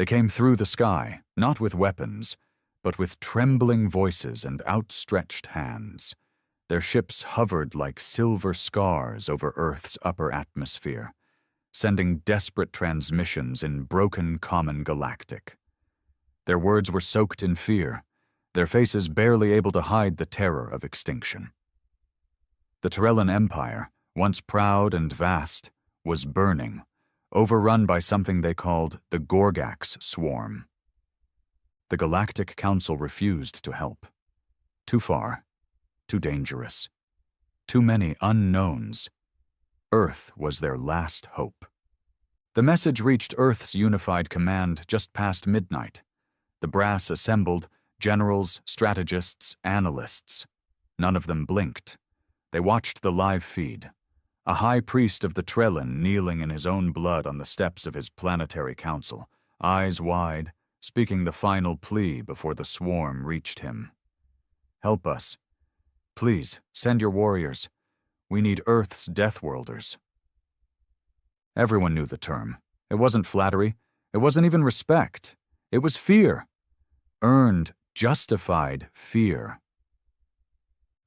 They came through the sky, not with weapons, but with trembling voices and outstretched hands. Their ships hovered like silver scars over Earth's upper atmosphere, sending desperate transmissions in broken common galactic. Their words were soaked in fear, their faces barely able to hide the terror of extinction. The Torellan Empire, once proud and vast, was burning, overrun by something they called the Gorgax Swarm. The Galactic Council refused to help. Too far, too dangerous, too many unknowns. Earth was their last hope. The message reached Earth's unified command just past midnight. The brass assembled, generals, strategists, analysts. None of them blinked. They watched the live feed. A high priest of the Trellin kneeling in his own blood on the steps of his planetary council, eyes wide, speaking the final plea before the swarm reached him. Help us. Please, send your warriors. We need Earth's Deathworlders. Everyone knew the term. It wasn't flattery. It wasn't even respect. It was fear. Earned, justified fear.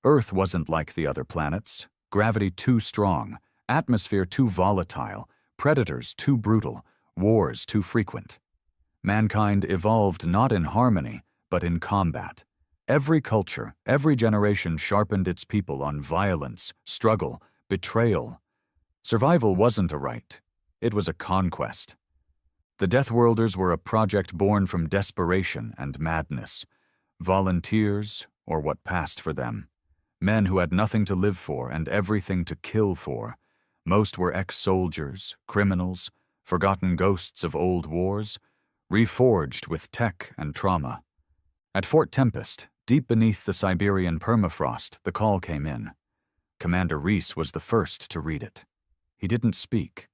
Earth wasn't like the other planets. Gravity too strong, atmosphere too volatile, predators too brutal, wars too frequent. Mankind evolved not in harmony, but in combat. Every culture, every generation sharpened its people on violence, struggle, betrayal. Survival wasn't a right. It was a conquest. The Deathworlders were a project born from desperation and madness. Volunteers, or what passed for them. Men who had nothing to live for and everything to kill for. Most were ex-soldiers, criminals, forgotten ghosts of old wars, reforged with tech and trauma. At Fort Tempest, deep beneath the Siberian permafrost, the call came in. Commander Reese was the first to read it. He didn't speak.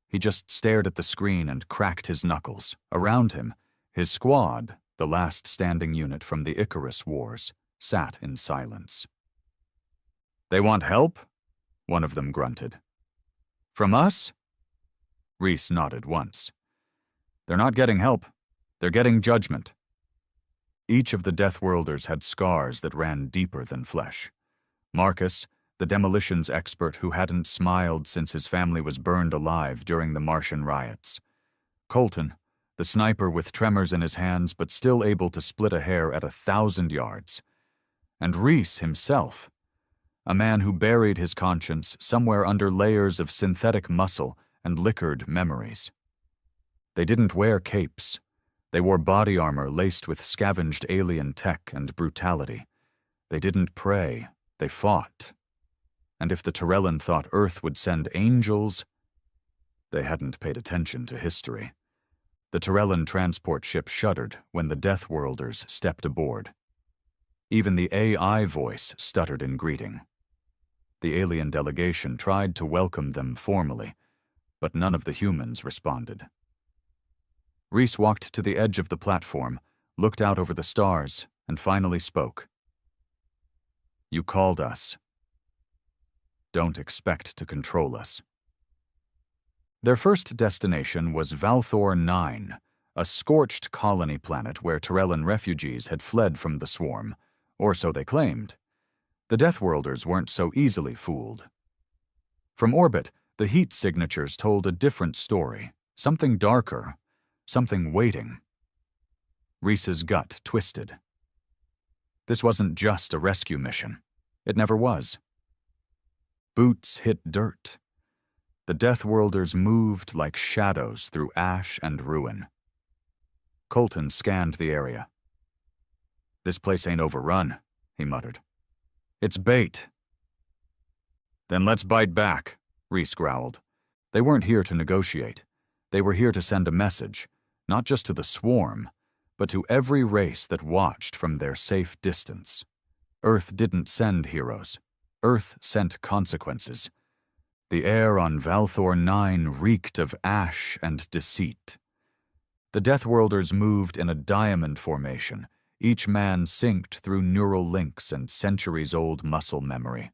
He just stared at the screen and cracked his knuckles. Around him, his squad, the last standing unit from the Icarus Wars, sat in silence. "They want help?" one of them grunted. "From us?" Reese nodded once. "They're not getting help. They're getting judgment." Each of the Deathworlders had scars that ran deeper than flesh. Marcus, the demolitions expert who hadn't smiled since his family was burned alive during the Martian riots. Colton, the sniper with tremors in his hands but still able to split a hair at 1,000 yards. And Reese himself, a man who buried his conscience somewhere under layers of synthetic muscle and liquored memories. They didn't wear capes. They wore body armor laced with scavenged alien tech and brutality. They didn't pray. They fought. And if the Torellan thought Earth would send angels, they hadn't paid attention to history. The Torellan transport ship shuddered when the Deathworlders stepped aboard. Even the AI voice stuttered in greeting. The alien delegation tried to welcome them formally, but none of the humans responded. Reese walked to the edge of the platform, looked out over the stars, and finally spoke. "You called us. Don't expect to control us." Their first destination was Valthor 9, a scorched colony planet where Torellan refugees had fled from the swarm, or so they claimed. The Deathworlders weren't so easily fooled. From orbit, the heat signatures told a different story, something darker, something waiting. Reese's gut twisted. This wasn't just a rescue mission. It never was. Boots hit dirt. The Deathworlders moved like shadows through ash and ruin. Colton scanned the area. "This place ain't overrun," he muttered. "It's bait." "Then let's bite back," Reese growled. They weren't here to negotiate. They were here to send a message, not just to the swarm, but to every race that watched from their safe distance. Earth didn't send heroes. Earth sent consequences. The air on Valthor 9 reeked of ash and deceit. The Deathworlders moved in a diamond formation, each man synced through neural links and centuries-old muscle memory.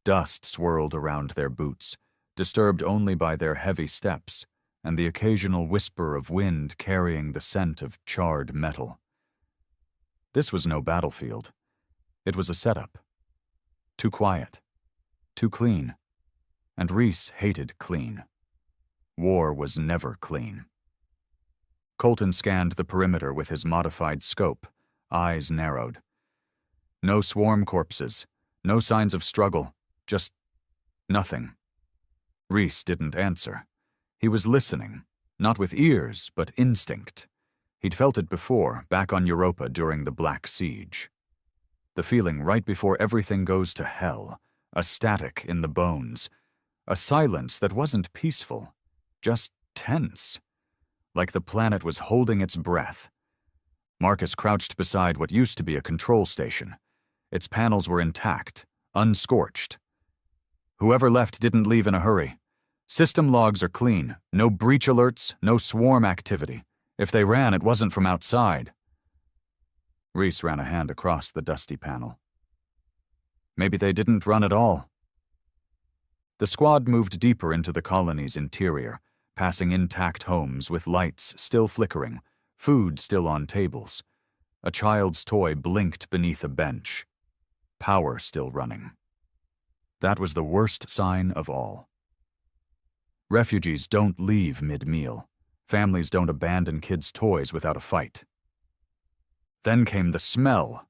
Dust swirled around their boots, disturbed only by their heavy steps, and the occasional whisper of wind carrying the scent of charred metal. This was no battlefield. It was a setup. Too quiet. Too clean. And Reese hated clean. War was never clean. Colton scanned the perimeter with his modified scope, eyes narrowed. No swarm corpses, no signs of struggle, just nothing. Reese didn't answer. He was listening, not with ears, but instinct. He'd felt it before, back on Europa during the Black Siege. The feeling right before everything goes to hell, a static in the bones, a silence that wasn't peaceful, just tense, like the planet was holding its breath. Marcus crouched beside what used to be a control station. Its panels were intact, unscorched. Whoever left didn't leave in a hurry. System logs are clean, no breach alerts, no swarm activity. If they ran, it wasn't from outside. Reese ran a hand across the dusty panel. Maybe they didn't run at all. The squad moved deeper into the colony's interior, passing intact homes with lights still flickering, food still on tables. A child's toy blinked beneath a bench. Power still running. That was the worst sign of all. Refugees don't leave mid-meal. Families don't abandon kids' toys without a fight. Then came the smell.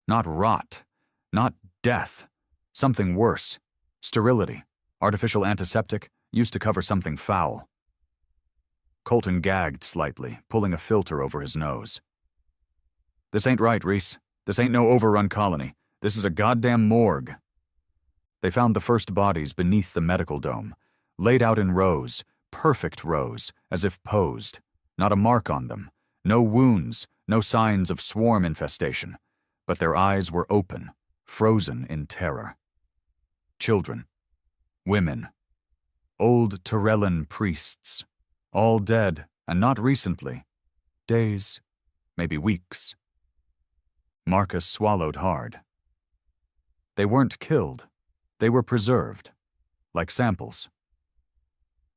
Not rot. Not death. Something worse. Sterility. Artificial antiseptic used to cover something foul. Colton gagged slightly, pulling a filter over his nose. This ain't right, Reese. This ain't no overrun colony. This is a goddamn morgue. They found the first bodies beneath the medical dome, laid out in rows, perfect rows, as if posed. Not a mark on them. No wounds, no signs of swarm infestation. But their eyes were open, frozen in terror. Children. Women. Old Torellan priests. All dead, and not recently. Days, maybe weeks. Marcus swallowed hard. They weren't killed. They were preserved, like samples.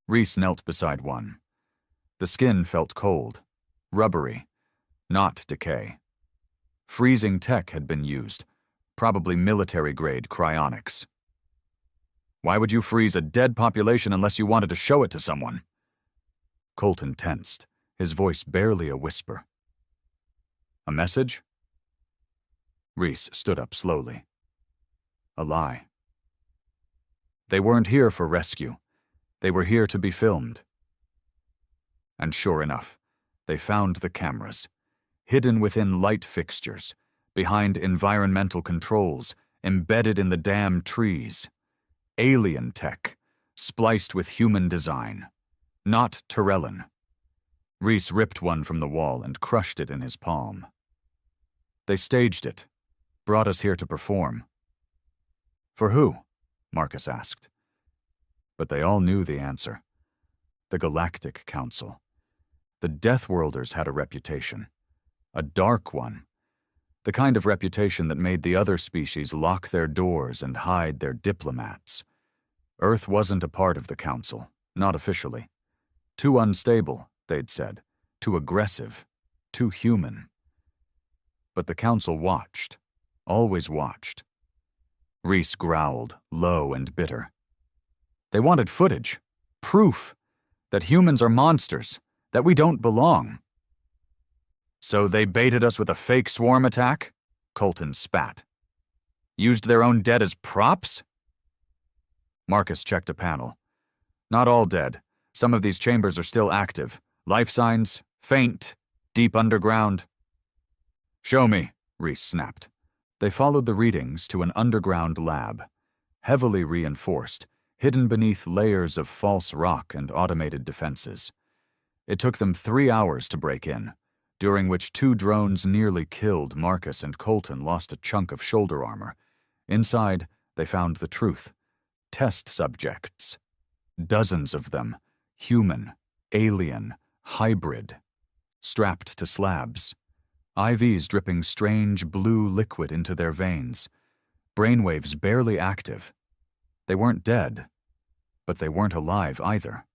Reese knelt beside one. The skin felt cold, rubbery, not decay. Freezing tech had been used, probably military-grade cryonics. Why would you freeze a dead population unless you wanted to show it to someone? Colton tensed, his voice barely a whisper. A message? Reese stood up slowly. A lie. They weren't here for rescue. They were here to be filmed. And sure enough, they found the cameras, hidden within light fixtures, behind environmental controls, embedded in the damn trees. Alien tech, spliced with human design. Not Torellan. Reese ripped one from the wall and crushed it in his palm. They staged it, brought us here to perform. For who? Marcus asked. But they all knew the answer. The Galactic Council. The Deathworlders had a reputation. A dark one. The kind of reputation that made the other species lock their doors and hide their diplomats. Earth wasn't a part of the Council, not officially. Too unstable, they'd said. Too aggressive. Too human. But the Council watched. Always watched. Reese growled, low and bitter. They wanted footage. Proof. That humans are monsters. That we don't belong. So they baited us with a fake swarm attack? Colton spat. Used their own dead as props? Marcus checked a panel. Not all dead. Some of these chambers are still active. Life signs, faint, deep underground. Show me, Reese snapped. They followed the readings to an underground lab, heavily reinforced, hidden beneath layers of false rock and automated defenses. It took them 3 hours to break in, during which 2 drones nearly killed Marcus, and Colton lost a chunk of shoulder armor. Inside, they found the truth. Test subjects. Dozens of them. Human, alien, hybrid. Strapped to slabs. IVs dripping strange blue liquid into their veins. Brainwaves barely active. They weren't dead, but they weren't alive either.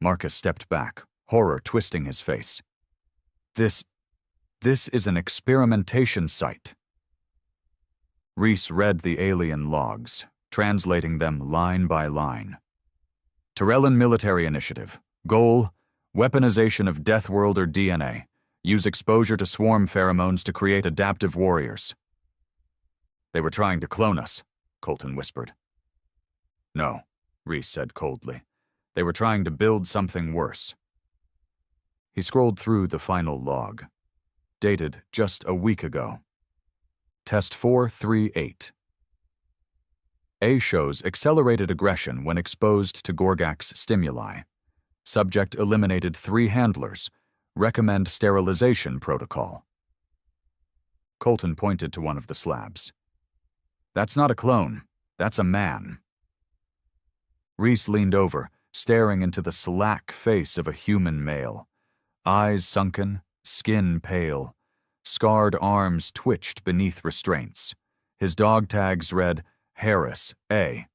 Marcus stepped back, horror twisting his face. This is an experimentation site. Reese read the alien logs, translating them line by line. Tyrellan Military Initiative. Goal: weaponization of Deathworlder DNA. Use exposure to swarm pheromones to create adaptive warriors. They were trying to clone us, Colton whispered. No, Reese said coldly. They were trying to build something worse. He scrolled through the final log. Dated just a week ago. Test 438. A shows accelerated aggression when exposed to Gorgak's stimuli. Subject eliminated 3 handlers. Recommend sterilization protocol. Colton pointed to one of the slabs. That's not a clone. That's a man. Reese leaned over, staring into the slack face of a human male. Eyes sunken, skin pale. Scarred arms twitched beneath restraints. His dog tags read, Harris, A.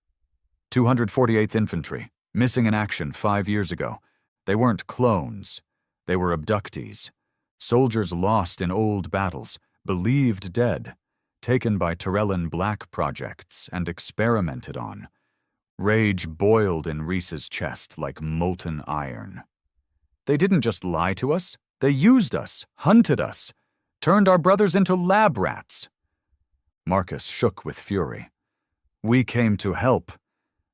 248th Infantry, missing in action 5 years ago. They weren't clones. They were abductees. Soldiers lost in old battles, believed dead, taken by Tyrellan Black projects and experimented on. Rage boiled in Reese's chest like molten iron. They didn't just lie to us. They used us, hunted us, turned our brothers into lab rats. Marcus shook with fury. We came to help.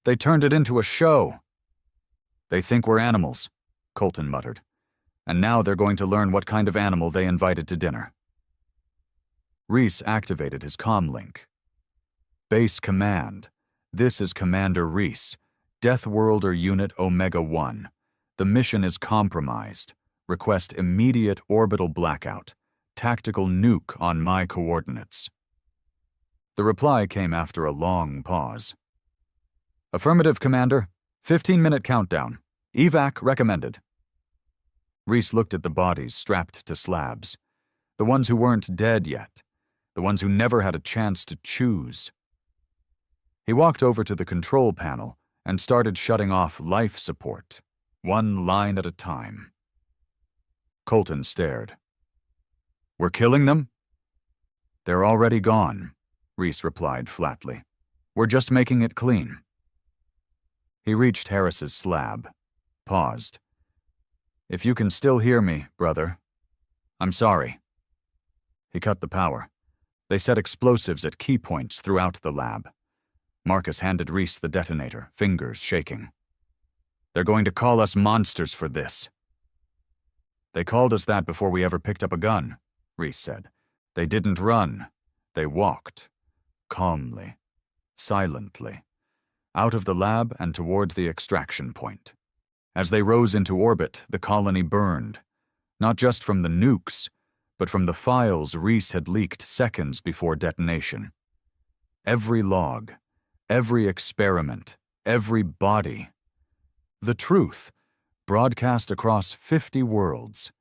They turned it into a show. They think we're animals, Colton muttered. And now they're going to learn what kind of animal they invited to dinner. Reese activated his comlink. Base Command. This is Commander Reese, Deathworlder Unit Omega-1. The mission is compromised. Request immediate orbital blackout. Tactical nuke on my coordinates. The reply came after a long pause. Affirmative, Commander. 15-minute countdown. Evac recommended. Reese looked at the bodies strapped to slabs. The ones who weren't dead yet. The ones who never had a chance to choose. He walked over to the control panel and started shutting off life support, one line at a time. Colton stared. We're killing them? They're already gone, Reese replied flatly. We're just making it clean. He reached Harris's slab, paused. If you can still hear me, brother, I'm sorry. He cut the power. They set explosives at key points throughout the lab. Marcus handed Reese the detonator, fingers shaking. They're going to call us monsters for this. They called us that before we ever picked up a gun, Reese said. They didn't run. They walked. Calmly. Silently. Out of the lab and toward the extraction point. As they rose into orbit, the colony burned. Not just from the nukes, but from the files Reese had leaked seconds before detonation. Every log, every experiment, every body. The truth, broadcast across 50 worlds.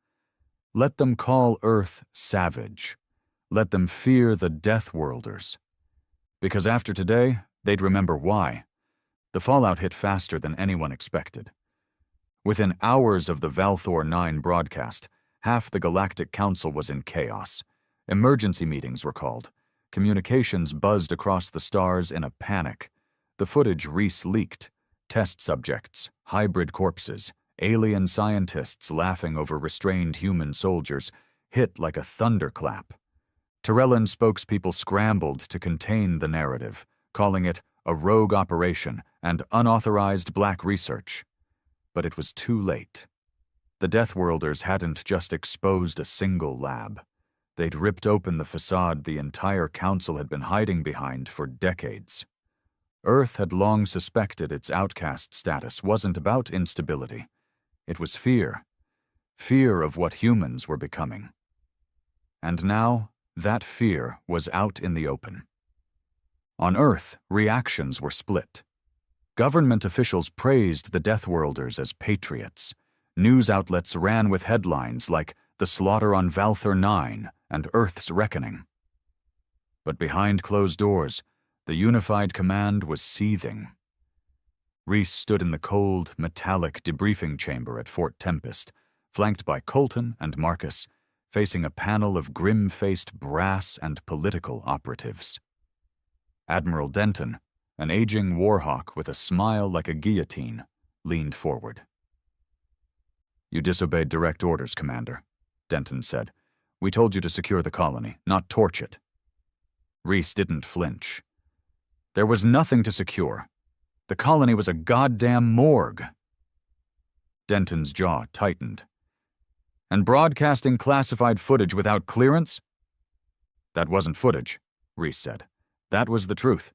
Let them call Earth savage. Let them fear the Deathworlders. Because after today, they'd remember why. The fallout hit faster than anyone expected. Within hours of the Valthor 9 broadcast, half the Galactic Council was in chaos. Emergency meetings were called. Communications buzzed across the stars in a panic. The footage Reese leaked. Test subjects, hybrid corpses, alien scientists laughing over restrained human soldiers, hit like a thunderclap. Tyrellan spokespeople scrambled to contain the narrative, calling it a rogue operation and unauthorized black research. But it was too late. The Deathworlders hadn't just exposed a single lab. They'd ripped open the facade the entire council had been hiding behind for decades. Earth had long suspected its outcast status wasn't about instability. It was fear. Fear of what humans were becoming. And now, that fear was out in the open. On Earth, reactions were split. Government officials praised the Deathworlders as patriots. News outlets ran with headlines like The Slaughter on Valthor 9 and Earth's Reckoning. But behind closed doors, the unified command was seething. Reese stood in the cold, metallic debriefing chamber at Fort Tempest, flanked by Colton and Marcus, facing a panel of grim-faced brass and political operatives. Admiral Denton, an aging warhawk with a smile like a guillotine, leaned forward. "You disobeyed direct orders, Commander," Denton said. "We told you to secure the colony, not torch it." Reese didn't flinch. There was nothing to secure. The colony was a goddamn morgue. Denton's jaw tightened. "And broadcasting classified footage without clearance?" "That wasn't footage," Reese said. "That was the truth."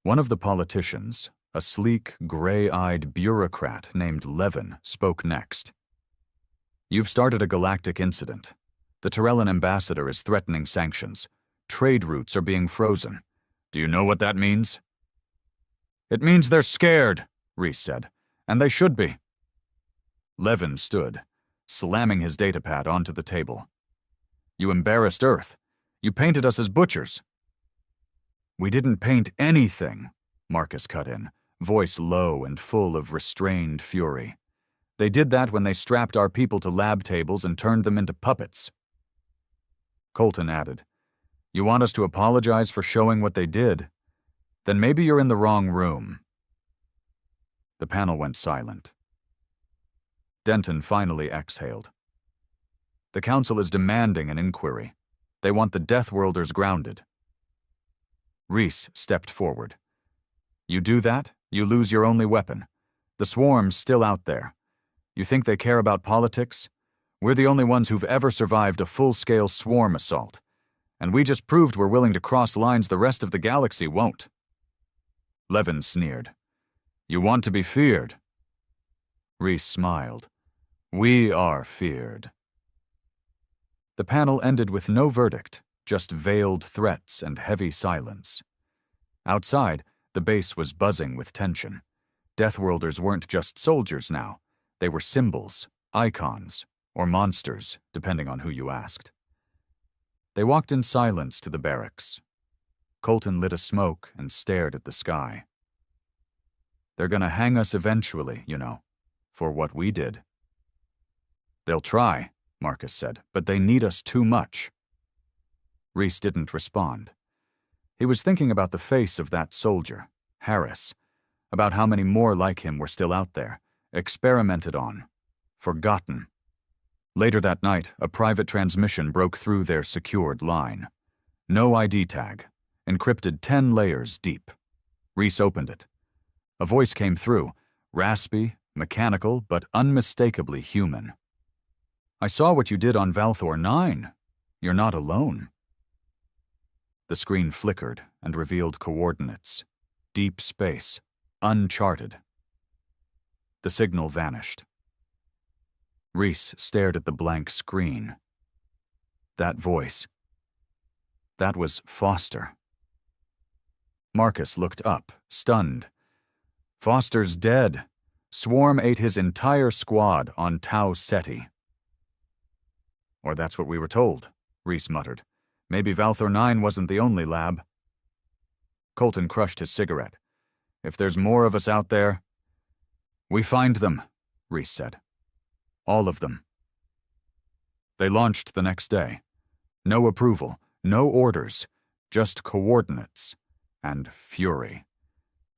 One of the politicians, a sleek, gray-eyed bureaucrat named Levin, spoke next. "You've started a galactic incident. The Torellan ambassador is threatening sanctions. Trade routes are being frozen. Do you know what that means?" "It means they're scared," Reese said. "And they should be." Levin stood, slamming his datapad onto the table. "You embarrassed Earth. You painted us as butchers." "We didn't paint anything," Marcus cut in, voice low and full of restrained fury. "They did that when they strapped our people to lab tables and turned them into puppets." Colton added, "You want us to apologize for showing what they did? Then maybe you're in the wrong room." The panel went silent. Denton finally exhaled. "The Council is demanding an inquiry. They want the Deathworlders grounded." Reese stepped forward. "You do that, you lose your only weapon. The Swarm's still out there. You think they care about politics? We're the only ones who've ever survived a full-scale swarm assault. And we just proved we're willing to cross lines the rest of the galaxy won't." Levin sneered. "You want to be feared." Reese smiled. "We are feared." The panel ended with no verdict, just veiled threats and heavy silence. Outside, the base was buzzing with tension. Deathworlders weren't just soldiers now. They were symbols, icons, or monsters, depending on who you asked. They walked in silence to the barracks. Colton lit a smoke and stared at the sky. "They're gonna hang us eventually, you know, for what we did." "They'll try," Marcus said, "but they need us too much." Reese didn't respond. He was thinking about the face of that soldier, Harris, about how many more like him were still out there, experimented on, forgotten. Later that night, a private transmission broke through their secured line. No ID tag, encrypted 10 layers deep. Reese opened it. A voice came through, raspy, mechanical, but unmistakably human. "I saw what you did on Valthor 9. You're not alone." The screen flickered and revealed coordinates. Deep space, uncharted. The signal vanished. Reese stared at the blank screen. That voice. That was Foster. Marcus looked up, stunned. "Foster's dead. Swarm ate his entire squad on Tau Ceti." "Or that's what we were told," Reese muttered. "Maybe Valthor 9 wasn't the only lab." Colton crushed his cigarette. "If there's more of us out there—" "We find them," Reese said. "All of them." They launched the next day. No approval, no orders, just coordinates and fury.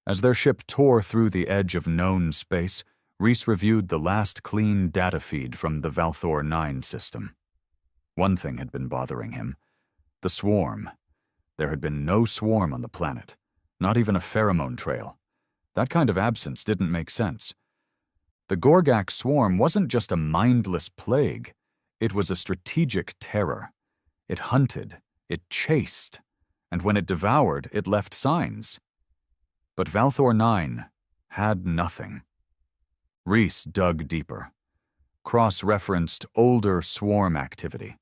As their ship tore through the edge of known space, Reese reviewed the last clean data feed from the Valthor 9 system. One thing had been bothering him. The swarm. There had been no swarm on the planet, not even a pheromone trail. That kind of absence didn't make sense. The Gorgak swarm wasn't just a mindless plague. It was a strategic terror. It hunted, it chased, and when it devoured, it left signs. But Valthor 9 had nothing. Reese dug deeper. Cross-referenced older swarm activity.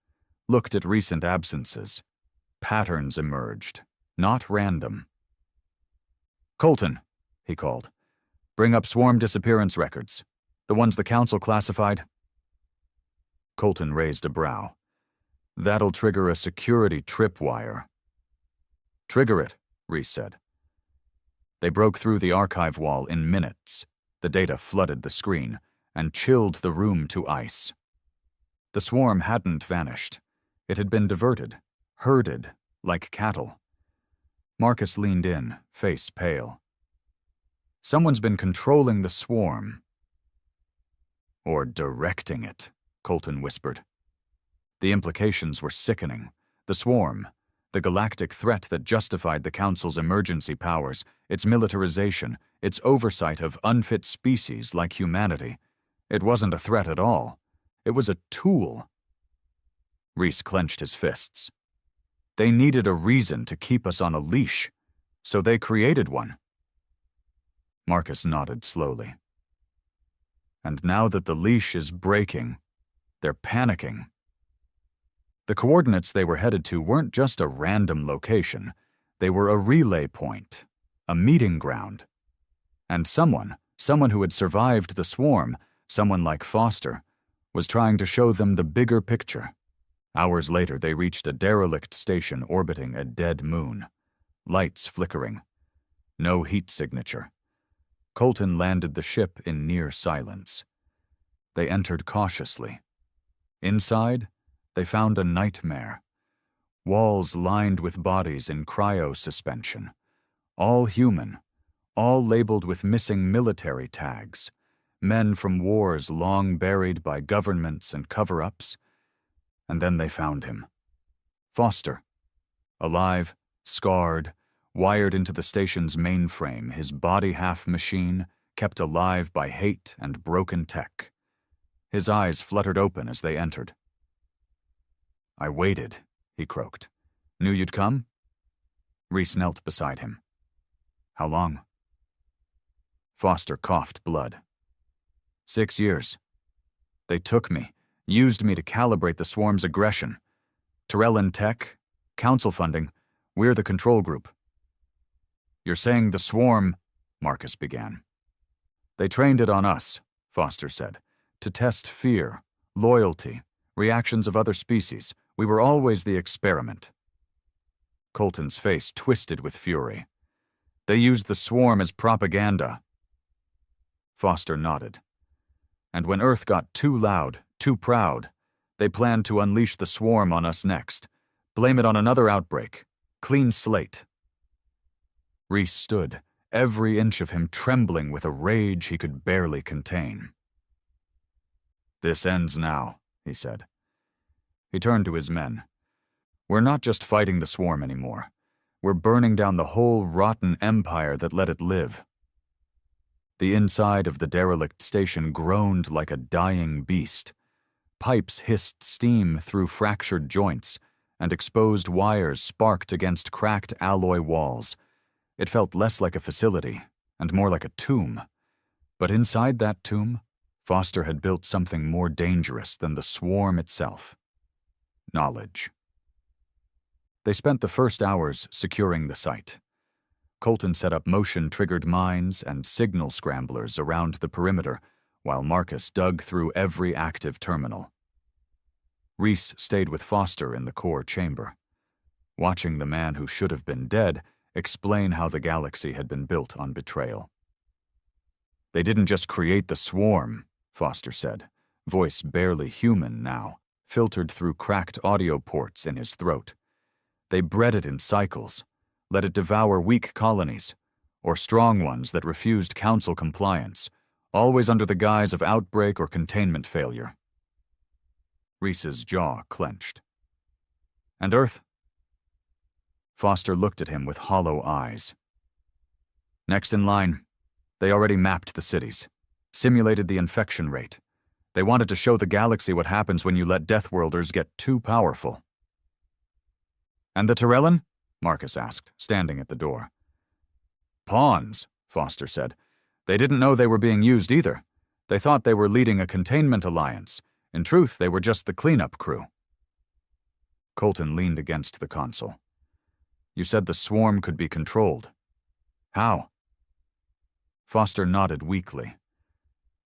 Looked at recent absences. Patterns emerged, not random. "Colton," he called. "Bring up swarm disappearance records. The ones the Council classified." Colton raised a brow. "That'll trigger a security tripwire." "Trigger it," Reese said. They broke through the archive wall in minutes. The data flooded the screen and chilled the room to ice. The swarm hadn't vanished. It had been diverted, herded like cattle. Marcus leaned in, face pale. Someone's been controlling the swarm. Or directing it, Colton whispered. The implications were sickening. The swarm, the galactic threat that justified the Council's emergency powers, its militarization, its oversight of unfit species like humanity. It wasn't a threat at all. It was a tool. Reese clenched his fists. They needed a reason to keep us on a leash, so they created one. Marcus nodded slowly. And now that the leash is breaking, they're panicking. The coordinates they were headed to weren't just a random location. They were a relay point, a meeting ground. And someone who had survived the swarm, someone like Foster, was trying to show them the bigger picture. Hours later, they reached a derelict station orbiting a dead moon. Lights flickering. No heat signature. Colton landed the ship in near silence. They entered cautiously. Inside, they found a nightmare. Walls lined with bodies in cryo-suspension. All human, all labeled with missing military tags. Men from wars long buried by governments and cover-ups. And then they found him. Foster. Alive, scarred, wired into the station's mainframe, his body half machine, kept alive by hate and broken tech. His eyes fluttered open as they entered. I waited, he croaked. Knew you'd come? Reese knelt beside him. How long? Foster coughed blood. 6 years. They took me, used me to calibrate the swarm's aggression. Tyrell Tech, council funding, we're the control group. You're saying the swarm, Marcus began. They trained it on us, Foster said, to test fear, loyalty, reactions of other species. We were always the experiment. Colton's face twisted with fury. They used the swarm as propaganda. Foster nodded. And when Earth got too loud, too proud, they planned to unleash the swarm on us next. Blame it on another outbreak. Clean slate. Reese stood, every inch of him trembling with a rage he could barely contain. This ends now, he said. He turned to his men. We're not just fighting the swarm anymore. We're burning down the whole rotten empire that let it live. The inside of the derelict station groaned like a dying beast. Pipes hissed steam through fractured joints, and exposed wires sparked against cracked alloy walls. It felt less like a facility, and more like a tomb. But inside that tomb, Foster had built something more dangerous than the swarm itself. Knowledge. They spent the first hours securing the site. Colton set up motion-triggered mines and signal scramblers around the perimeter, while Marcus dug through every active terminal. Reese stayed with Foster in the core chamber, watching the man who should have been dead explain how the galaxy had been built on betrayal. They didn't just create the swarm, Foster said, voice barely human now, filtered through cracked audio ports in his throat. They bred it in cycles, let it devour weak colonies, or strong ones that refused council compliance, always under the guise of outbreak or containment failure. Reese's jaw clenched. And Earth? Foster looked at him with hollow eyes. Next in line, they already mapped the cities, simulated the infection rate. They wanted to show the galaxy what happens when you let Deathworlders get too powerful. And the Tyrellan? Marcus asked, standing at the door. Pawns, Foster said. They didn't know they were being used either. They thought they were leading a containment alliance. In truth, they were just the cleanup crew. Colton leaned against the console. You said the swarm could be controlled. How? Foster nodded weakly.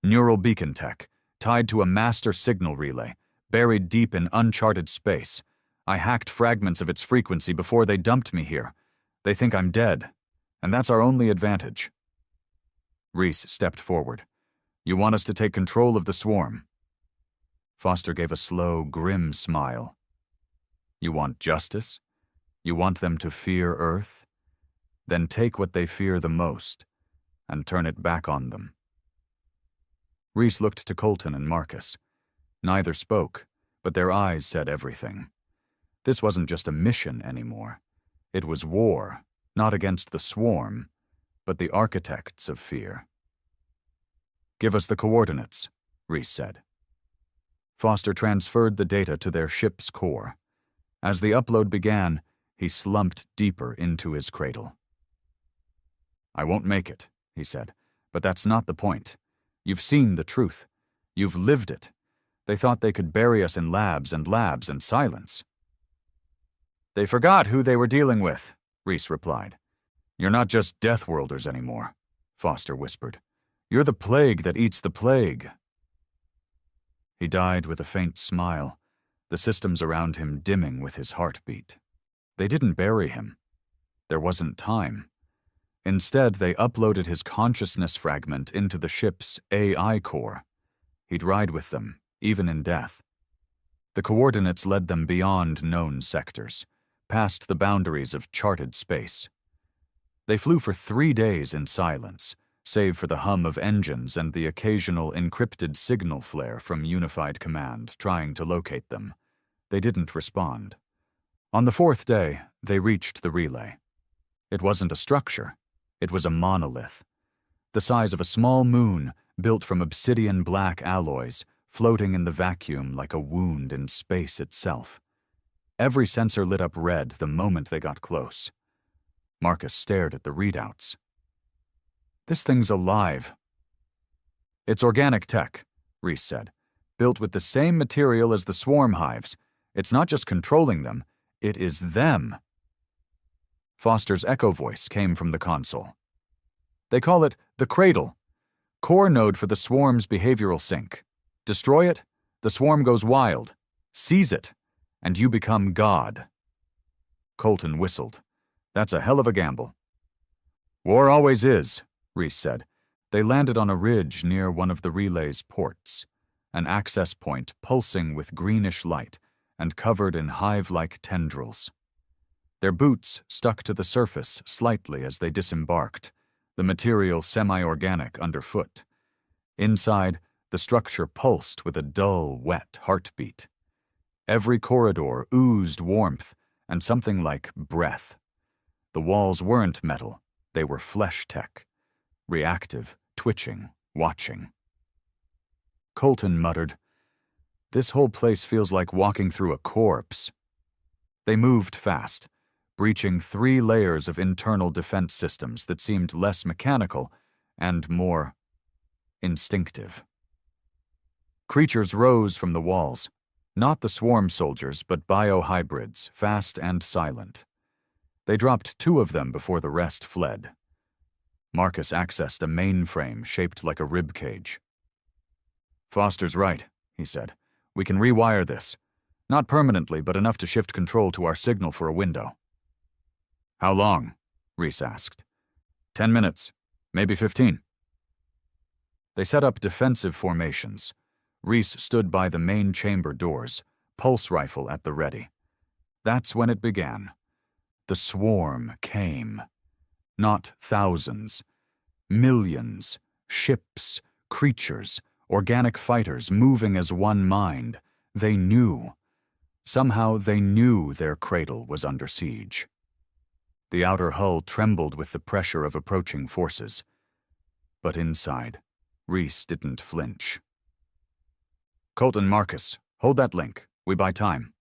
Neural beacon tech, tied to a master signal relay, buried deep in uncharted space. I hacked fragments of its frequency before they dumped me here. They think I'm dead. And that's our only advantage. Reese stepped forward. You want us to take control of the swarm? Foster gave a slow, grim smile. You want justice? You want them to fear Earth? Then take what they fear the most and turn it back on them. Reese looked to Colton and Marcus. Neither spoke, but their eyes said everything. This wasn't just a mission anymore. It was war, not against the swarm, but the architects of fear. Give us the coordinates, Reese said. Foster transferred the data to their ship's core. As the upload began, he slumped deeper into his cradle. I won't make it, he said, but that's not the point. You've seen the truth. You've lived it. They thought they could bury us in labs and silence. They forgot who they were dealing with, Reese replied. You're not just Deathworlders anymore, Foster whispered. You're the plague that eats the plague. He died with a faint smile, the systems around him dimming with his heartbeat. They didn't bury him. There wasn't time. Instead, they uploaded his consciousness fragment into the ship's AI core. He'd ride with them, even in death. The coordinates led them beyond known sectors, past the boundaries of charted space. They flew for 3 days in silence, save for the hum of engines and the occasional encrypted signal flare from Unified Command trying to locate them. They didn't respond. On the 4th day, they reached the relay. It wasn't a structure. It was a monolith. The size of a small moon, built from obsidian black alloys, floating in the vacuum like a wound in space itself. Every sensor lit up red the moment they got close. Marcus stared at the readouts. This thing's alive. It's organic tech, Reese said, built with the same material as the swarm hives. It's not just controlling them, it is them. Foster's echo voice came from the console. They call it the Cradle, core node for the swarm's behavioral sync. Destroy it, the swarm goes wild. Seize it, and you become God. Colton whistled. That's a hell of a gamble. War always is, Reese said. They landed on a ridge near one of the relay's ports, an access point pulsing with greenish light and covered in hive-like tendrils. Their boots stuck to the surface slightly as they disembarked, the material semi-organic underfoot. Inside, the structure pulsed with a dull, wet heartbeat. Every corridor oozed warmth and something like breath. The walls weren't metal, they were flesh tech. Reactive, twitching, watching. Colton muttered, This whole place feels like walking through a corpse. They moved fast, breaching 3 layers of internal defense systems that seemed less mechanical and more instinctive. Creatures rose from the walls, not the swarm soldiers, but biohybrids, fast and silent. They dropped 2 of them before the rest fled. Marcus accessed a mainframe shaped like a rib cage. Foster's right, he said. We can rewire this. Not permanently, but enough to shift control to our signal for a window. How long? Reese asked. 10 minutes, maybe 15. They set up defensive formations. Reese stood by the main chamber doors, pulse rifle at the ready. That's when it began. The swarm came. Not thousands. Millions. Ships, creatures, organic fighters moving as one mind. They knew. Somehow they knew their cradle was under siege. The outer hull trembled with the pressure of approaching forces. But inside, Reese didn't flinch. Colton, Marcus, hold that link. We buy time.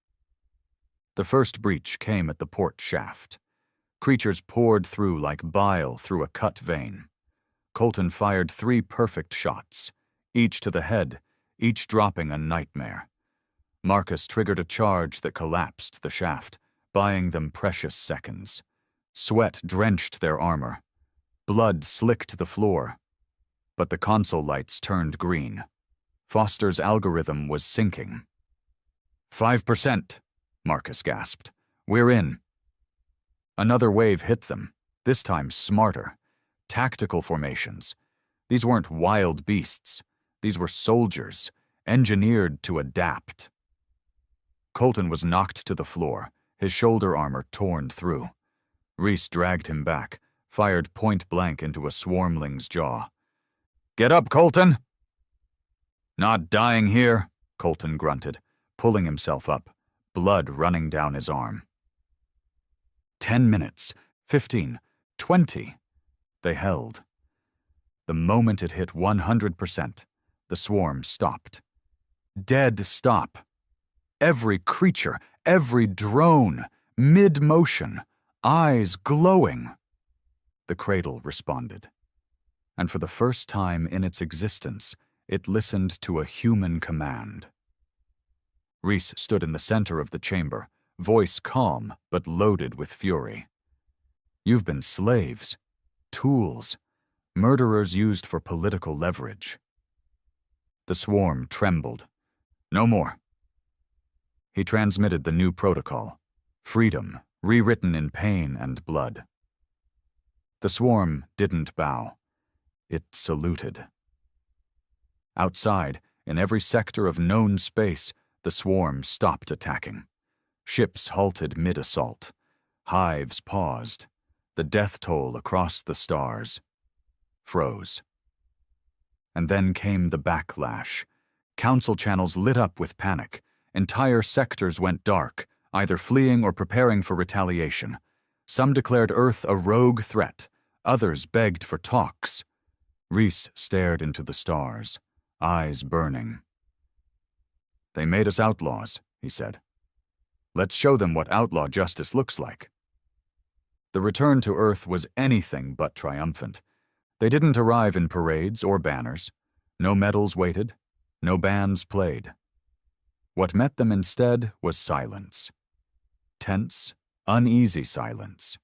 The first breach came at the port shaft. Creatures poured through like bile through a cut vein. Colton fired 3 perfect shots, each to the head, each dropping a nightmare. Marcus triggered a charge that collapsed the shaft, buying them precious seconds. Sweat drenched their armor. Blood slicked the floor. But the console lights turned green. Foster's algorithm was sinking. 5%, Marcus gasped. We're in. Another wave hit them, this time smarter. Tactical formations. These weren't wild beasts. These were soldiers, engineered to adapt. Colton was knocked to the floor, his shoulder armor torn through. Reese dragged him back, fired point-blank into a swarmling's jaw. "Get up, Colton!" "Not dying here," Colton grunted, pulling himself up, blood running down his arm. 10 minutes, 15, 20. They held. The moment it hit 100%, the swarm stopped. Dead stop. Every creature, every drone, mid-motion, eyes glowing. The cradle responded. And for the first time in its existence, it listened to a human command. Reese stood in the center of the chamber, voice calm but loaded with fury. "You've been slaves, tools, murderers used for political leverage." The swarm trembled. "No more." He transmitted the new protocol, freedom, rewritten in pain and blood. The swarm didn't bow. It saluted. Outside, in every sector of known space, the swarm stopped attacking. Ships halted mid-assault. Hives paused. The death toll across the stars froze. And then came the backlash. Council channels lit up with panic. Entire sectors went dark, either fleeing or preparing for retaliation. Some declared Earth a rogue threat. Others begged for talks. Reese stared into the stars, eyes burning. "They made us outlaws," he said. "Let's show them what outlaw justice looks like." The return to Earth was anything but triumphant. They didn't arrive in parades or banners. No medals waited. No bands played. What met them instead was silence. Tense, uneasy silence.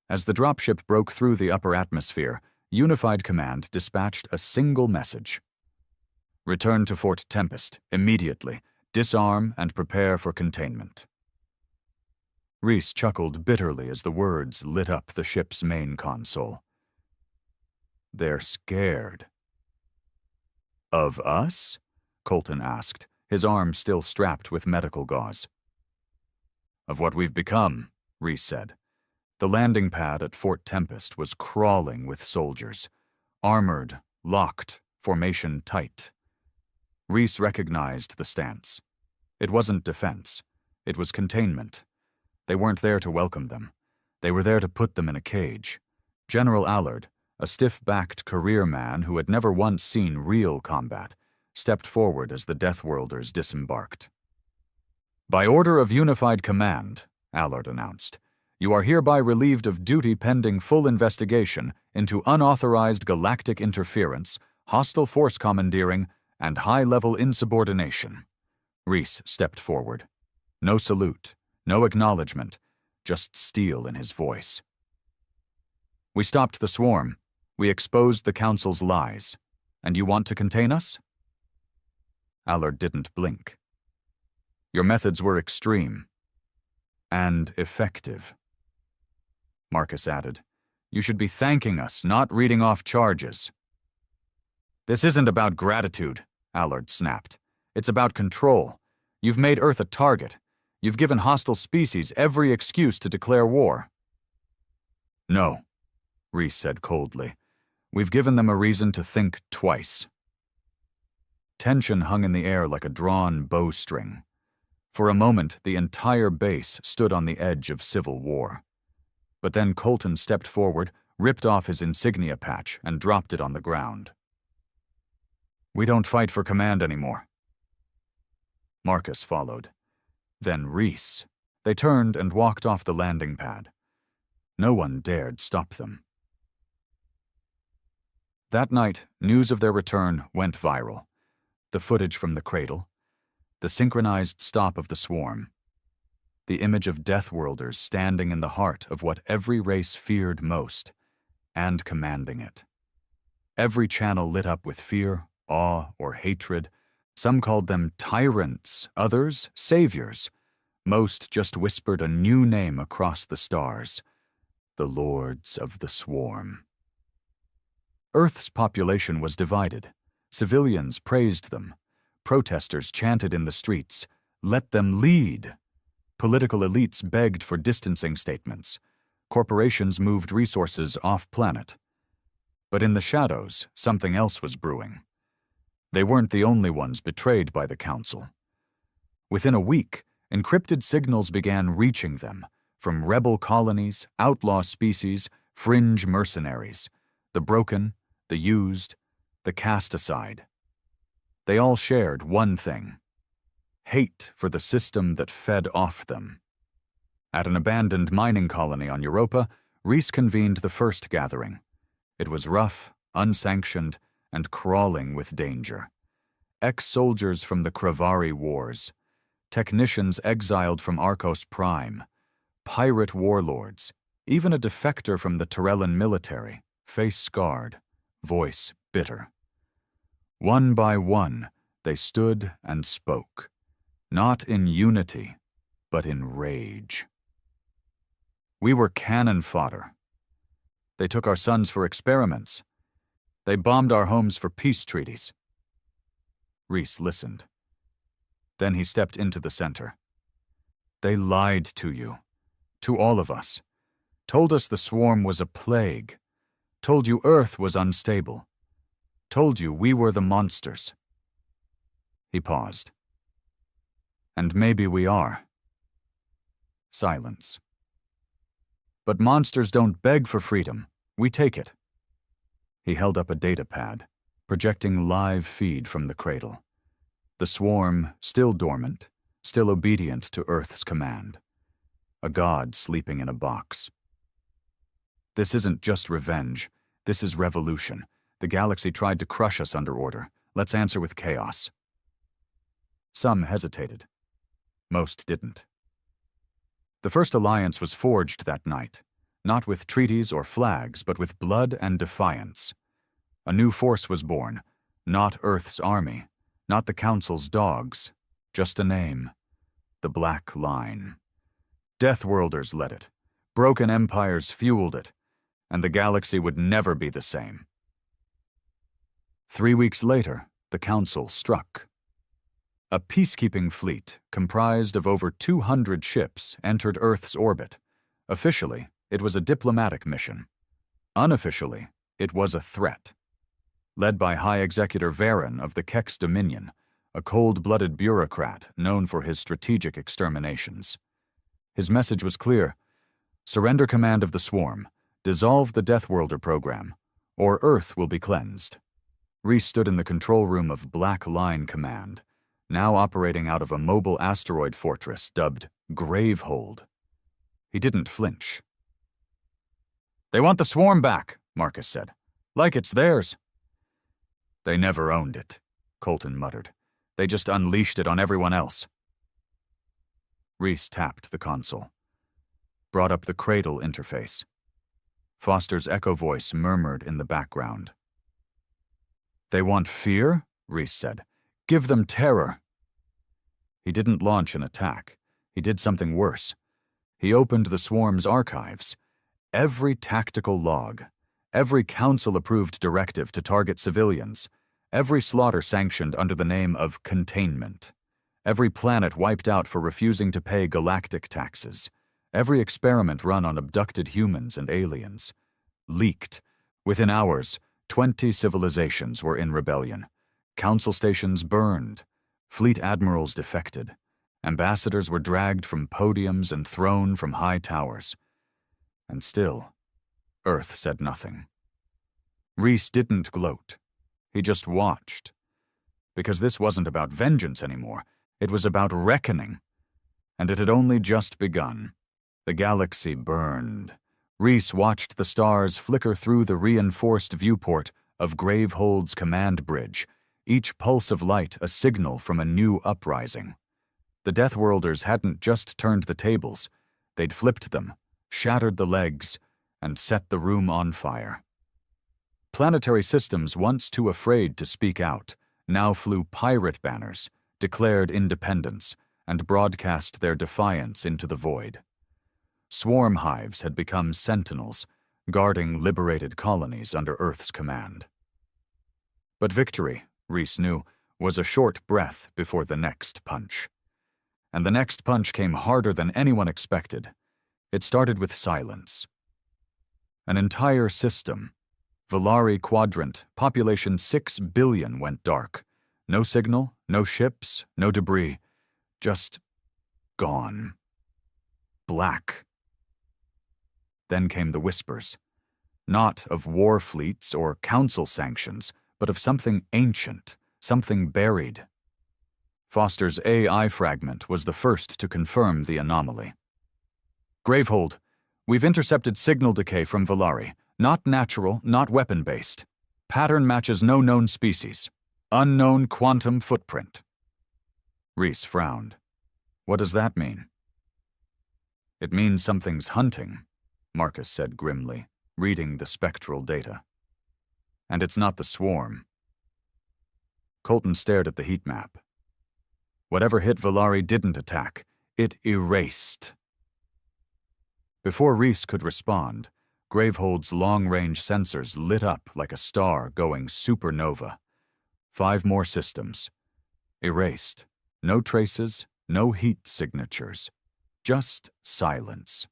As the dropship broke through the upper atmosphere, Unified Command dispatched a single message. "Return to Fort Tempest, immediately. Disarm and prepare for containment." Reese chuckled bitterly as the words lit up the ship's main console. "They're scared." "Of us?" Colton asked, his arm still strapped with medical gauze. "Of what we've become," Reese said. The landing pad at Fort Tempest was crawling with soldiers. Armored, locked, formation tight. Reese recognized the stance. It wasn't defense. It was containment. They weren't there to welcome them. They were there to put them in a cage. General Allard, a stiff-backed career man who had never once seen real combat, stepped forward as the Deathworlders disembarked. "By order of Unified Command," Allard announced, "you are hereby relieved of duty pending full investigation into unauthorized galactic interference, hostile force commandeering, and high-level insubordination." Reese stepped forward. No salute, no acknowledgement, just steel in his voice. "We stopped the swarm. We exposed the Council's lies. And you want to contain us?" Allard didn't blink. "Your methods were extreme. And effective." Marcus added, "You should be thanking us, not reading off charges." "This isn't about gratitude," Allard snapped. "It's about control. You've made Earth a target. You've given hostile species every excuse to declare war." "No," Reese said coldly. "We've given them a reason to think twice." Tension hung in the air like a drawn bowstring. For a moment, the entire base stood on the edge of civil war. But then Colton stepped forward, ripped off his insignia patch, and dropped it on the ground. "We don't fight for command anymore." Marcus followed. Then Reese. They turned and walked off the landing pad. No one dared stop them. That night, news of their return went viral. The footage from the cradle, the synchronized stop of the swarm, the image of Deathworlders standing in the heart of what every race feared most, and commanding it. Every channel lit up with fear, awe, or hatred. Some called them tyrants, others saviors. Most just whispered a new name across the stars: the lords of the swarm. Earth's population was divided. Civilians praised them. Protesters chanted in the streets, "Let them lead." Political elites begged for distancing statements. Corporations moved resources off-planet. But in the shadows, something else was brewing. They weren't the only ones betrayed by the Council. Within a week, encrypted signals began reaching them, from rebel colonies, outlaw species, fringe mercenaries, the broken, the used, the cast aside. They all shared one thing: hate for the system that fed off them. At an abandoned mining colony on Europa, Reese convened the first gathering. It was rough, unsanctioned, and crawling with danger. Ex-soldiers from the Kravari Wars, technicians exiled from Arcos Prime, pirate warlords, even a defector from the Torellan military, face scarred, voice bitter. One by one, they stood and spoke, not in unity, but in rage. We were cannon fodder. They took our sons for experiments. They bombed our homes for peace treaties. Reese listened. Then he stepped into the center. They lied to you, to all of us, told us the swarm was a plague, told you Earth was unstable, told you we were the monsters. He paused. And maybe we are. Silence. But monsters don't beg for freedom. We take it. He held up a data pad, projecting live feed from the cradle. The swarm, still dormant, still obedient to Earth's command. A god sleeping in a box. This isn't just revenge. This is revolution. The galaxy tried to crush us under order. Let's answer with chaos. Some hesitated. Most didn't. The first alliance was forged that night, not with treaties or flags, but with blood and defiance. A new force was born, not Earth's army, not the Council's dogs, just a name: the Black Line. Deathworlders led it, broken empires fueled it, and the galaxy would never be the same. 3 weeks later, the Council struck. A peacekeeping fleet comprised of over 200 ships entered Earth's orbit. Officially, it was a diplomatic mission. Unofficially, it was a threat. Led by High Executor Varen of the Kex Dominion, a cold-blooded bureaucrat known for his strategic exterminations. His message was clear: surrender command of the swarm, dissolve the Deathworlder program, or Earth will be cleansed. Reese stood in the control room of Black Line Command, now operating out of a mobile asteroid fortress dubbed Gravehold. He didn't flinch. "They want the swarm back," Marcus said. "Like it's theirs." "They never owned it," Colton muttered. "They just unleashed it on everyone else." Reese tapped the console. Brought up the cradle interface. Foster's echo voice murmured in the background. "They want fear?" Reese said. "Give them terror." He didn't launch an attack. He did something worse. He opened the swarm's archives. Every tactical log, every council-approved directive to target civilians, every slaughter sanctioned under the name of containment, every planet wiped out for refusing to pay galactic taxes, every experiment run on abducted humans and aliens, leaked. Within hours, 20 civilizations were in rebellion. Council stations burned. Fleet admirals defected. Ambassadors were dragged from podiums and thrown from high towers. And still, Earth said nothing. Reese didn't gloat. He just watched. Because this wasn't about vengeance anymore. It was about reckoning. And it had only just begun. The galaxy burned. Reese watched the stars flicker through the reinforced viewport of Gravehold's command bridge, each pulse of light a signal from a new uprising. The Deathworlders hadn't just turned the tables. They'd flipped them, shattered the legs, and set the room on fire. Planetary systems once too afraid to speak out now flew pirate banners, declared independence, and broadcast their defiance into the void. swarm hives had become sentinels, guarding liberated colonies under Earth's command. But victory, Reese knew, was a short breath before the next punch. And the next punch came harder than anyone expected. It started with silence. An entire system, Valari Quadrant, population 6 billion, went dark. No signal, no ships, no debris. Just gone. Black. Then came the whispers. Not of war fleets or council sanctions, but of something ancient, something buried. Foster's AI fragment was the first to confirm the anomaly. Gravehold, we've intercepted signal decay from Valari. Not natural, not weapon-based. Pattern matches no known species. Unknown quantum footprint. Reese frowned. What does that mean? It means something's hunting, Marcus said grimly, reading the spectral data. And it's not the swarm. Colton stared at the heat map. Whatever hit Valari didn't attack. It erased. Before Reese could respond, Gravehold's long-range sensors lit up like a star going supernova. 5 more systems. Erased. No traces, no heat signatures. Just silence.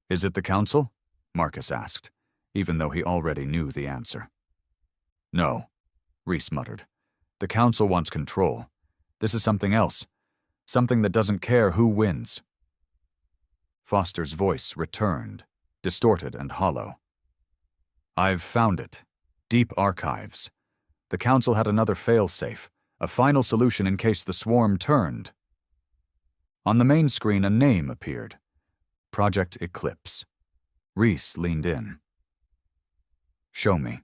Is it the Council? Marcus asked, even though he already knew the answer. No, Reese muttered. The Council wants control. This is something else. Something that doesn't care who wins. Foster's voice returned, distorted and hollow. I've found it. Deep archives. The Council had another fail-safe, a final solution in case the swarm turned. On the main screen, a name appeared. Project Eclipse. Reese leaned in. Show me.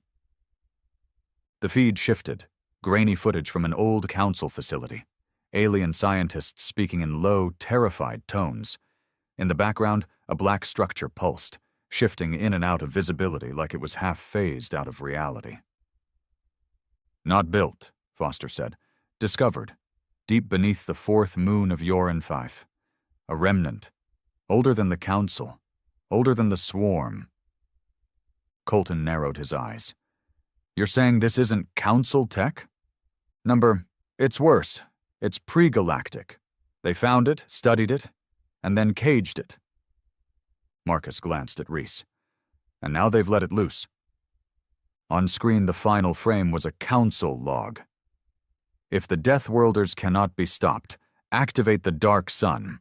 The feed shifted, grainy footage from an old Council facility. Alien scientists speaking in low, terrified tones. In the background, a black structure pulsed, shifting in and out of visibility like it was half-phased out of reality. Not built, Foster said. Discovered. Deep beneath the 4th moon of Yoran 5. A remnant. Older than the Council. Older than the swarm. Colton narrowed his eyes. You're saying this isn't Council tech? It's worse. It's pre-galactic. They found it, studied it, and then caged it. Marcus glanced at Reese. And now they've let it loose. On screen, the final frame was a Council log. If the Deathworlders cannot be stopped, activate the Dark Sun.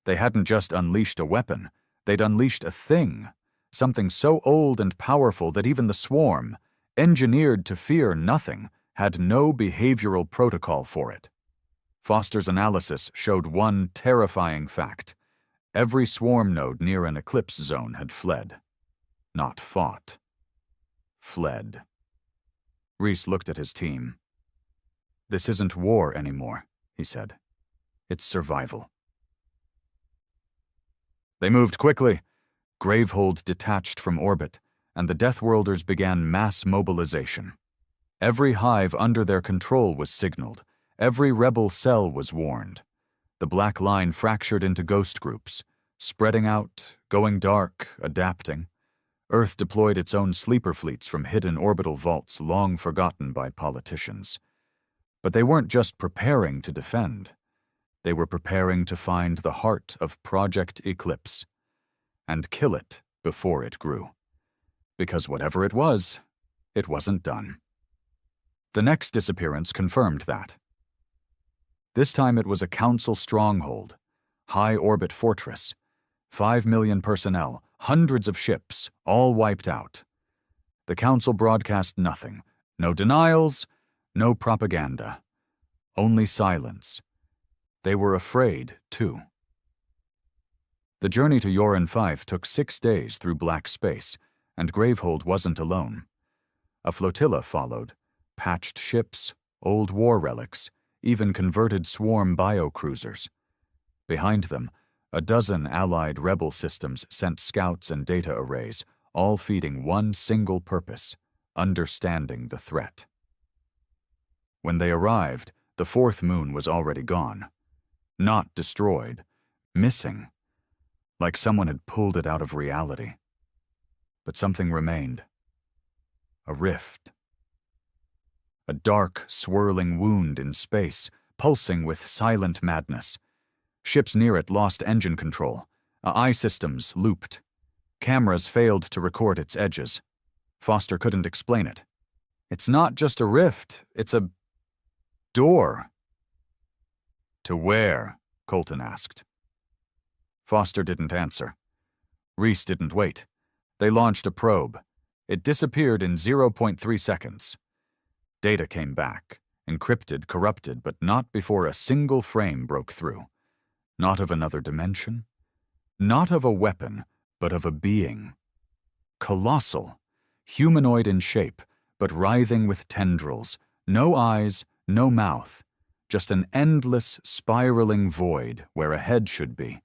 They hadn't just unleashed a weapon. They'd unleashed a thing. Something so old and powerful that even the swarm, engineered to fear nothing, had no behavioral protocol for it. Foster's analysis showed one terrifying fact. Every swarm node near an eclipse zone had fled. Not fought. Fled. Reese looked at his team. This isn't war anymore, he said. It's survival. They moved quickly. Gravehold detached from orbit, and the Deathworlders began mass mobilization. Every hive under their control was signaled. Every rebel cell was warned. The black line fractured into ghost groups, spreading out, going dark, adapting. Earth deployed its own sleeper fleets from hidden orbital vaults long forgotten by politicians. But they weren't just preparing to defend. They were preparing to find the heart of Project Eclipse and kill it before it grew. Because whatever it wasn't done. The next disappearance confirmed that. This time it was a Council stronghold, high-orbit fortress, 5 million personnel, hundreds of ships, all wiped out. The Council broadcast nothing. No denials, no propaganda. Only silence. They were afraid, too. The journey to Yoran 5 took 6 days through black space, and Gravehold wasn't alone. A flotilla followed, patched ships, old war relics, even converted swarm biocruisers. Behind them, a dozen allied rebel systems sent scouts and data arrays, all feeding one single purpose: understanding the threat. When they arrived, the 4th moon was already gone. Not destroyed, missing. like someone had pulled it out of reality. But something remained. A rift. A dark, swirling wound in space, pulsing with silent madness. Ships near it lost engine control. Eye systems looped. Cameras failed to record its edges. Foster couldn't explain it. It's not just a rift, it's a door. To where? Colton asked. Foster didn't answer. Reese didn't wait. They launched a probe. It disappeared in 0.3 seconds. Data came back, encrypted, corrupted, but not before a single frame broke through. Not of another dimension. Not of a weapon, but of a being. Colossal. Humanoid in shape, but writhing with tendrils. No eyes, no mouth. Just an endless, spiraling void where a head should be.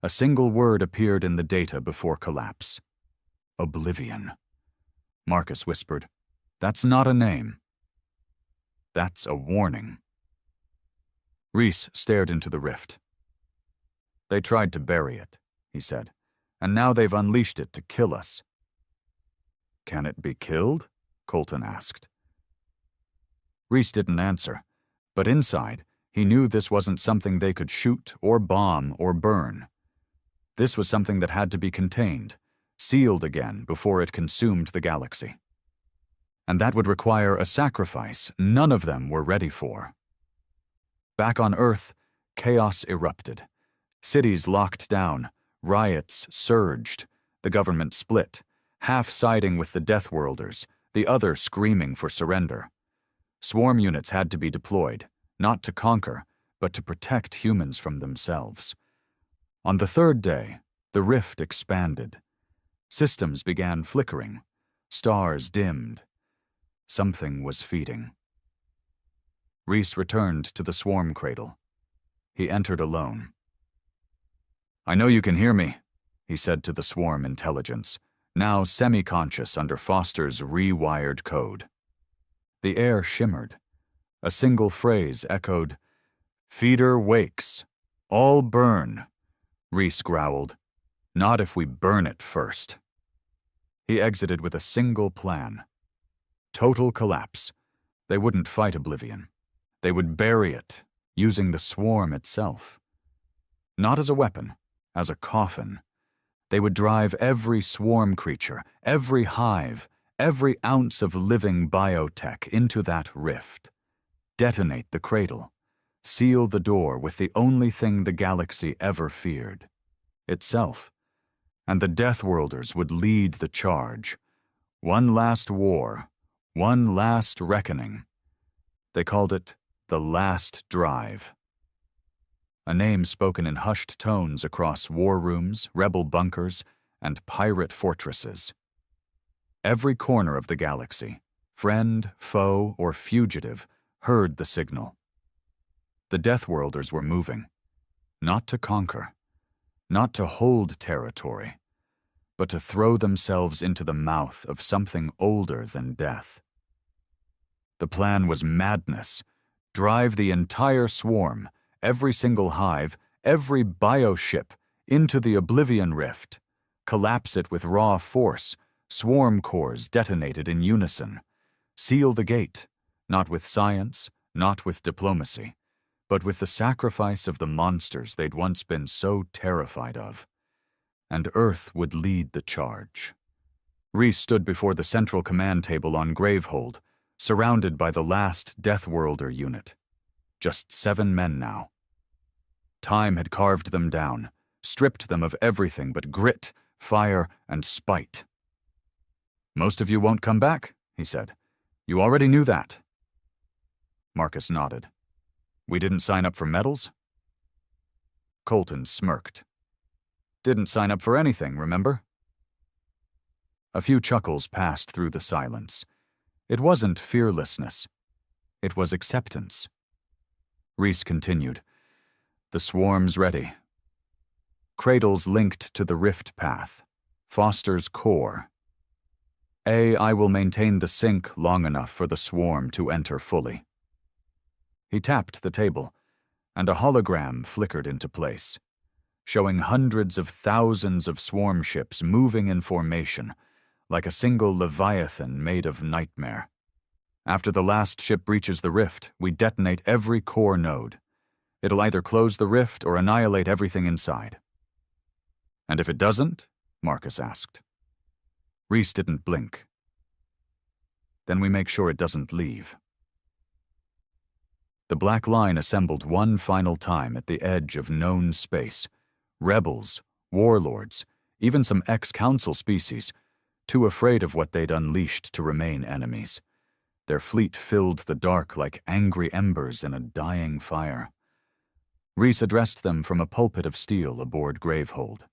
A single word appeared in the data before collapse. Oblivion. Marcus whispered, "That's not a name. That's a warning." Reese stared into the rift. "They tried to bury it," he said, "and now they've unleashed it to kill us." "Can it be killed?" Colton asked. Reese didn't answer, but inside, he knew this wasn't something they could shoot or bomb or burn. This was something that had to be contained, sealed again before it consumed the galaxy. And that would require a sacrifice none of them were ready for. Back on Earth, chaos erupted. Cities locked down, riots surged, the government split, half siding with the Deathworlders, the other screaming for surrender. Swarm units had to be deployed, not to conquer, but to protect humans from themselves. On the third day, the rift expanded. Systems began flickering. Stars dimmed. Something was feeding. Reese returned to the swarm cradle. He entered alone. "I know you can hear me," he said to the swarm intelligence, now semi-conscious under Foster's rewired code. The air shimmered. A single phrase echoed, "Feeder wakes. All burn." Reese growled, "Not if we burn it first." He exited with a single plan. Total collapse. They wouldn't fight Oblivion. They would bury it, using the swarm itself. Not as a weapon, as a coffin. They would drive every swarm creature, every hive, every ounce of living biotech into that rift. Detonate the cradle. Seal the door with the only thing the galaxy ever feared. Itself. And the Deathworlders would lead the charge. One last war. One last reckoning. They called it the Last Drive. A name spoken in hushed tones across war rooms, rebel bunkers, and pirate fortresses. Every corner of the galaxy, friend, foe, or fugitive, heard the signal. The Deathworlders were moving, not to conquer, not to hold territory, but to throw themselves into the mouth of something older than death. The plan was madness. Drive the entire swarm, every single hive, every bioship, into the Oblivion Rift. Collapse it with raw force, swarm cores detonated in unison. Seal the gate, not with science, not with diplomacy, but with the sacrifice of the monsters they'd once been so terrified of. And Earth would lead the charge. Reese stood before the central command table on Gravehold, surrounded by the last Deathworlder unit. Just 7 men now. Time had carved them down, stripped them of everything but grit, fire, and spite. "Most of you won't come back," he said. "You already knew that." Marcus nodded. "We didn't sign up for medals?" Colton smirked. "Didn't sign up for anything, remember?" A few chuckles passed through the silence. It wasn't fearlessness. It was acceptance. Reese continued. "The swarm's ready. Cradles linked to the rift path. Foster's core. I will maintain the sync long enough for the swarm to enter fully." He tapped the table, and a hologram flickered into place. showing hundreds of thousands of swarm ships moving in formation, like a single leviathan made of nightmare. After the last ship breaches the rift, we detonate every core node. It'll either close the rift or annihilate everything inside. And if it doesn't? Marcus asked. Reese didn't blink. Then we make sure it doesn't leave. The black line assembled one final time at the edge of known space. Rebels, warlords, even some ex-council species, too afraid of what they'd unleashed to remain enemies. Their fleet filled the dark like angry embers in a dying fire. Reese addressed them from a pulpit of steel aboard Gravehold.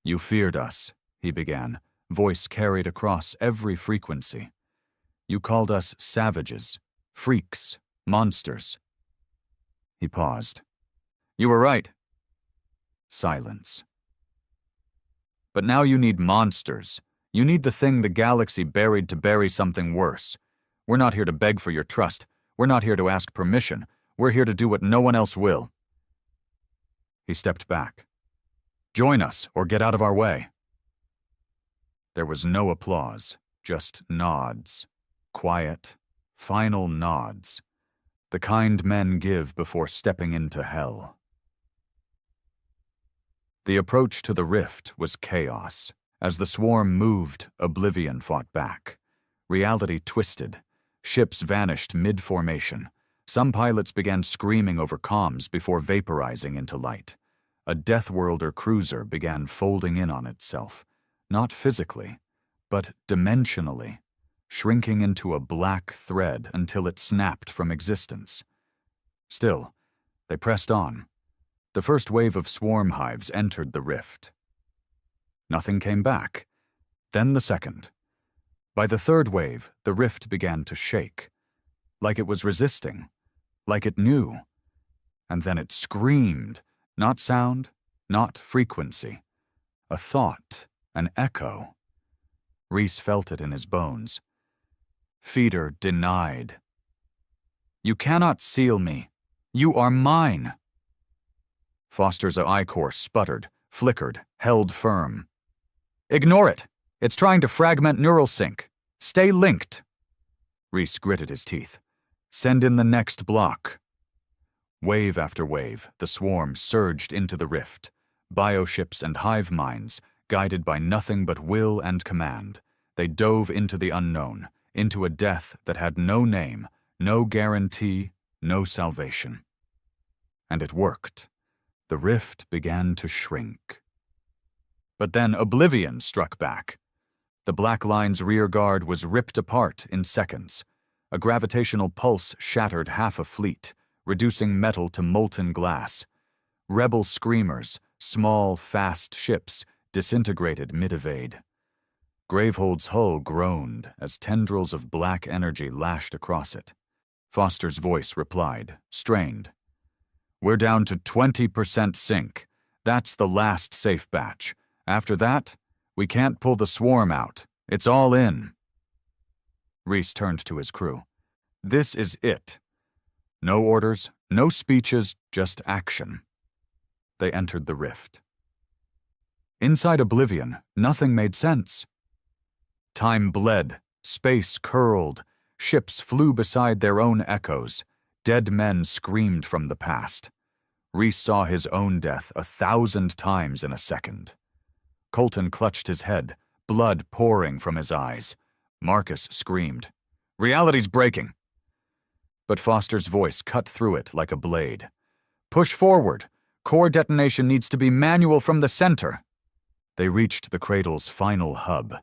"You feared us," he began, voice carried across every frequency. "You called us savages, freaks, monsters." He paused. "You were right." Silence. "But now you need monsters. You need the thing the galaxy buried to bury something worse. We're not here to beg for your trust. We're not here to ask permission. We're here to do what no one else will." He stepped back. "Join us, or get out of our way." There was no applause, just nods. Quiet, final nods. The kind men give before stepping into hell. The approach to the rift was chaos. As the swarm moved, oblivion fought back. Reality twisted. Ships vanished mid-formation. Some pilots began screaming over comms before vaporizing into light. A Deathworlder cruiser began folding in on itself, not physically, but dimensionally, shrinking into a black thread until it snapped from existence. Still, they pressed on. The first wave of swarm hives entered the rift. Nothing came back. Then the second. By the third wave, the rift began to shake, like it was resisting, like it knew. And then it screamed, not sound, not frequency. A thought, an echo. Reese felt it in his bones. Feeder denied. "You cannot seal me. You are mine." Foster's ichor sputtered, flickered, held firm. "Ignore it. It's trying to fragment neural sync. Stay linked." Reese gritted his teeth. "Send in the next block." Wave after wave, the swarm surged into the rift. Bioships and hive minds, guided by nothing but will and command. They dove into the unknown, into a death that had no name, no guarantee, no salvation. And it worked. The rift began to shrink. But then oblivion struck back. The Black Line's rear guard was ripped apart in seconds. A gravitational pulse shattered half a fleet, reducing metal to molten glass. Rebel screamers, small, fast ships, disintegrated mid-evade. Gravehold's hull groaned as tendrils of black energy lashed across it. Foster's voice replied, strained. "We're down to 20% sync. That's the last safe batch. After that, we can't pull the swarm out. It's all in." Reese turned to his crew. "This is it. No orders, no speeches, just action." They entered the rift. Inside oblivion, nothing made sense. Time bled, space curled, ships flew beside their own echoes, dead men screamed from the past. Reese saw his own death 1,000 times in a second. Colton clutched his head, blood pouring from his eyes. Marcus screamed, "Reality's breaking." But Foster's voice cut through it like a blade. "Push forward. Core detonation needs to be manual from the center." They reached the cradle's final hub,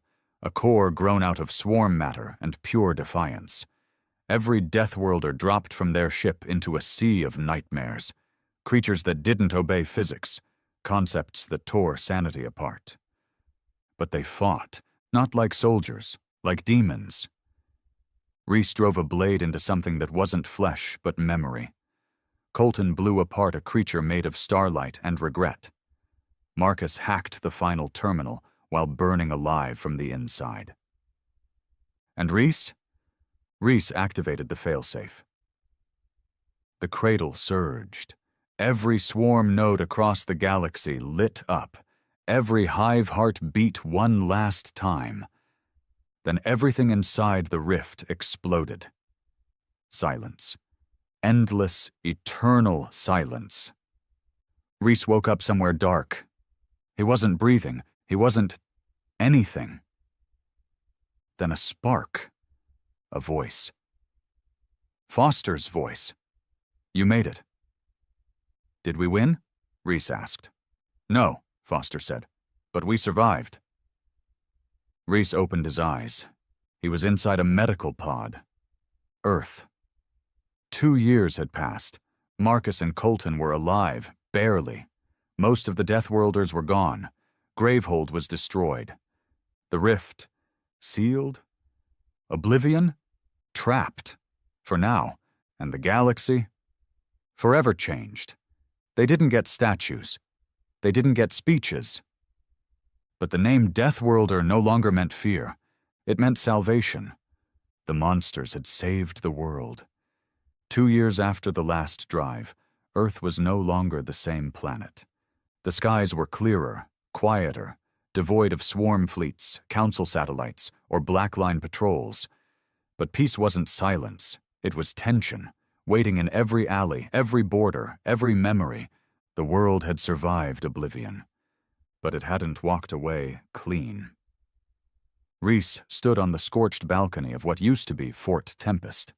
a core grown out of swarm matter and pure defiance. Every Deathworlder dropped from their ship into a sea of nightmares, creatures that didn't obey physics, concepts that tore sanity apart. But they fought, not like soldiers, like demons. Reese drove a blade into something that wasn't flesh but memory. Colton blew apart a creature made of starlight and regret. Marcus hacked the final terminal while burning alive from the inside. And Reese? Reese activated the failsafe. The cradle surged. Every swarm node across the galaxy lit up. Every hive heart beat one last time. Then everything inside the rift exploded. Silence. Endless, eternal silence. Rhys woke up somewhere dark. He wasn't breathing. He wasn't anything. Then a spark. A voice. Foster's voice. "You made it." "Did we win?" Rhys asked. "No," Foster said, "but we survived." Rhys opened his eyes. He was inside a medical pod. Earth. 2 years had passed. Marcus and Colton were alive, barely. Most of the Deathworlders were gone. Gravehold was destroyed. The rift. Sealed? Oblivion? Trapped. For now. And the galaxy? Forever changed. They didn't get statues. They didn't get speeches. But the name Deathworlder no longer meant fear. It meant salvation. The monsters had saved the world. 2 years after the last drive, Earth was no longer the same planet. The skies were clearer, quieter, devoid of swarm fleets, council satellites, or black-line patrols. But peace wasn't silence. It was tension, waiting in every alley, every border, every memory. The world had survived oblivion. But it hadn't walked away clean. Rhys stood on the scorched balcony of what used to be Fort Tempest.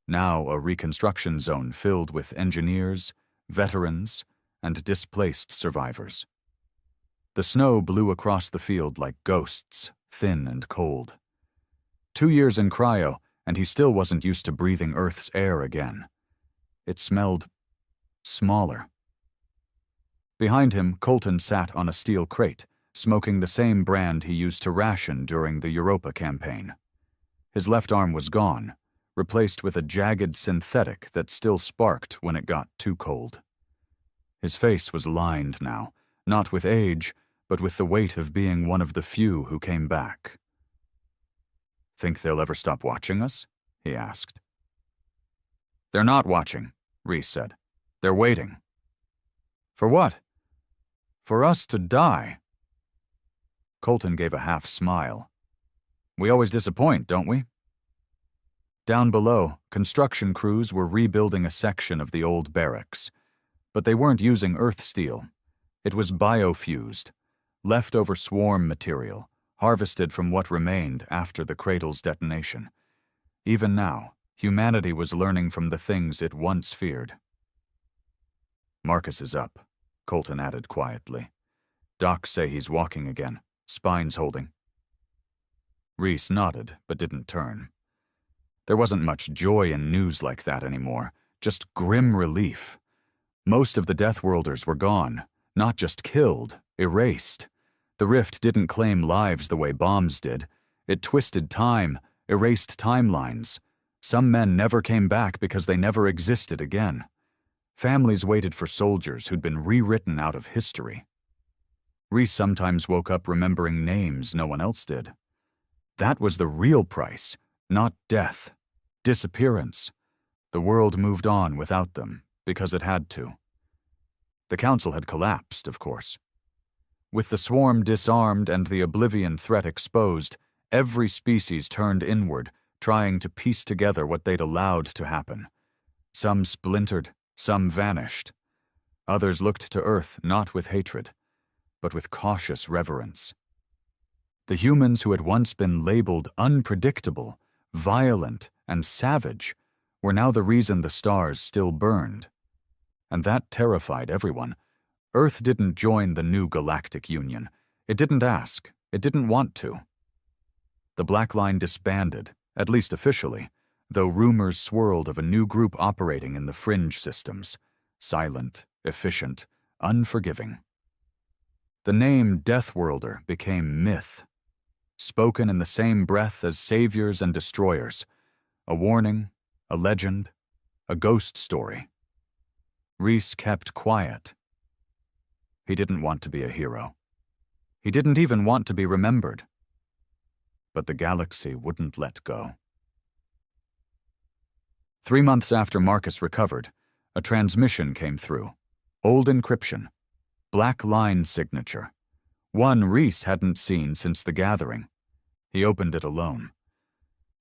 Now a reconstruction zone filled with engineers, veterans, and displaced survivors. The snow blew across the field like ghosts, thin and cold. 2 years in cryo, and he still wasn't used to breathing Earth's air again. It smelled smaller. Behind him, Colton sat on a steel crate, smoking the same brand he used to ration during the Europa campaign. His left arm was gone, replaced with a jagged synthetic that still sparked when it got too cold. His face was lined now, not with age, but with the weight of being one of the few who came back. "Think they'll ever stop watching us?" he asked. "They're not watching," Rhys said. "They're waiting." "For what?" "For us to die." Colton gave a half smile. "We always disappoint, don't we?" Down below, construction crews were rebuilding a section of the old barracks. But they weren't using earth steel. It was biofused, leftover swarm material, harvested from what remained after the cradle's detonation. Even now, humanity was learning from the things it once feared. "Marcus is up," Colton added quietly. "Docs say he's walking again, spines holding." Rhys nodded, but didn't turn. There wasn't much joy in news like that anymore, just grim relief. Most of the Deathworlders were gone, not just killed, erased. The rift didn't claim lives the way bombs did. It twisted time, erased timelines. Some men never came back because they never existed again. Families waited for soldiers who'd been rewritten out of history. Rhys sometimes woke up remembering names no one else did. That was the real price, not death, disappearance. The world moved on without them, because it had to. The council had collapsed, of course. With the swarm disarmed and the oblivion threat exposed, every species turned inward, trying to piece together what they'd allowed to happen. Some splintered, some vanished. Others looked to Earth not with hatred, but with cautious reverence. The humans who had once been labeled unpredictable, violent, and savage were now the reason the stars still burned. And that terrified everyone. Earth didn't join the new Galactic Union. It didn't ask. It didn't want to. The Black Line disbanded, at least officially, though rumors swirled of a new group operating in the fringe systems, silent, efficient, unforgiving. The name Deathworlder became myth, spoken in the same breath as saviors and destroyers, a warning, a legend, a ghost story. Rhys kept quiet. He didn't want to be a hero. He didn't even want to be remembered. But the galaxy wouldn't let go. 3 months after Marcus recovered, a transmission came through, Old encryption. Black line signature. One Reese hadn't seen since the gathering. He opened it alone.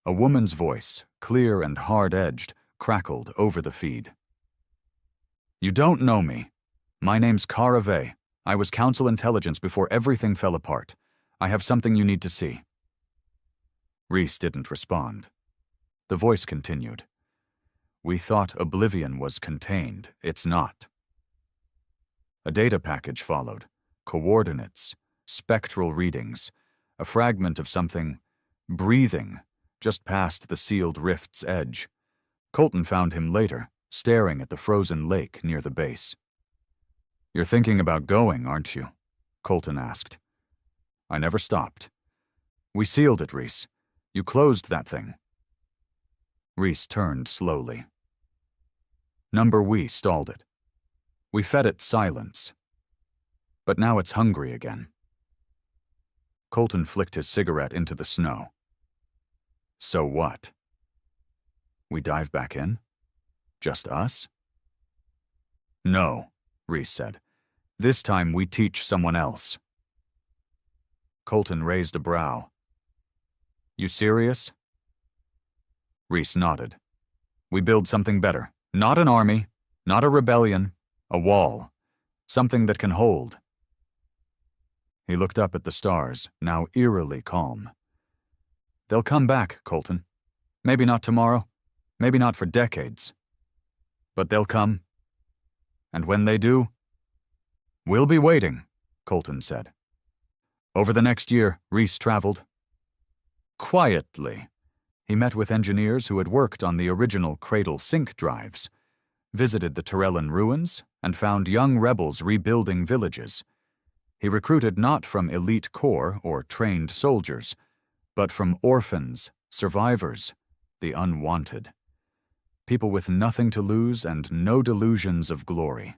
A woman's voice, clear and hard-edged, crackled over the feed. "You don't know me. My name's Cara Vey. I was Council Intelligence before everything fell apart. I have something you need to see." Reese didn't respond. The voice continued. "We thought Oblivion was contained. It's not." A data package followed. Coordinates, spectral readings, a fragment of something breathing just past the sealed rift's edge. Colton found him later, staring at the frozen lake near the base. "You're thinking about going, aren't you?" Colton asked. "I never stopped." "We sealed it, Reese. You closed that thing." Reese turned slowly. We stalled it. We fed it silence. But now it's hungry again. Colton flicked his cigarette into the snow. "So what? We dive back in? Just us?" "No," Reese said. "This time we teach someone else." Colton raised a brow. "You serious?" Reese nodded. "We build something better. Not an army, not a rebellion, a wall. Something that can hold." He looked up at the stars, now eerily calm. "They'll come back, Colton. Maybe not tomorrow, maybe not for decades. But they'll come. And when they do, we'll be waiting," Colton said. Over the next year, Reese traveled. Quietly. He met with engineers who had worked on the original Cradle Sync drives, visited the Torellan ruins, and found young rebels rebuilding villages. He recruited not from elite corps or trained soldiers, but from orphans, survivors, the unwanted. People with nothing to lose and no delusions of glory.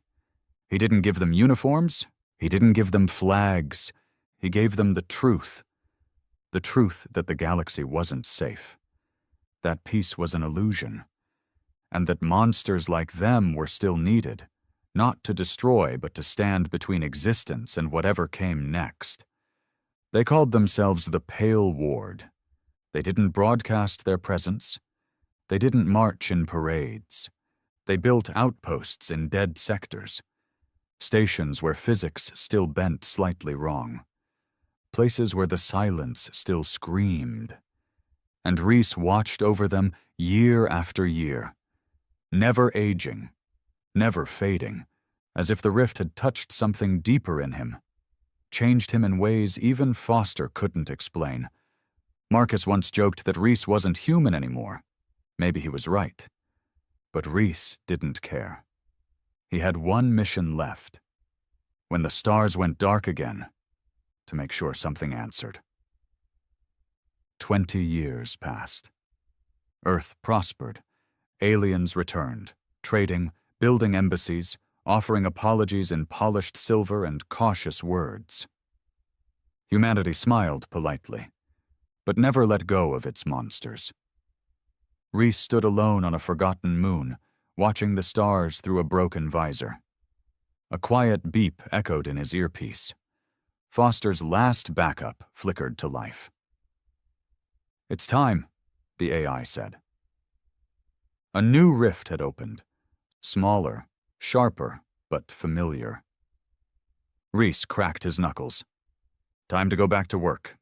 He didn't give them uniforms, he didn't give them flags, he gave them the truth that the galaxy wasn't safe, that peace was an illusion, and that monsters like them were still needed, not to destroy but to stand between existence and whatever came next. They called themselves the Pale Ward. They didn't broadcast their presence. They didn't march in parades. They built outposts in dead sectors, stations where physics still bent slightly wrong, places where the silence still screamed. And Reese watched over them year after year, never aging, never fading, as if the rift had touched something deeper in him, changed him in ways even Foster couldn't explain. Marcus once joked that Reese wasn't human anymore. Maybe he was right. But Reese didn't care. He had one mission left. When the stars went dark again, to make sure something answered. 20 years passed. Earth prospered. Aliens returned, trading, building embassies, offering apologies in polished silver and cautious words. Humanity smiled politely, but never let go of its monsters. Reese stood alone on a forgotten moon, watching the stars through a broken visor. A quiet beep echoed in his earpiece. Foster's last backup flickered to life. "It's time," the AI said. A new rift had opened, smaller, sharper, but familiar. Reese cracked his knuckles. "Time to go back to work."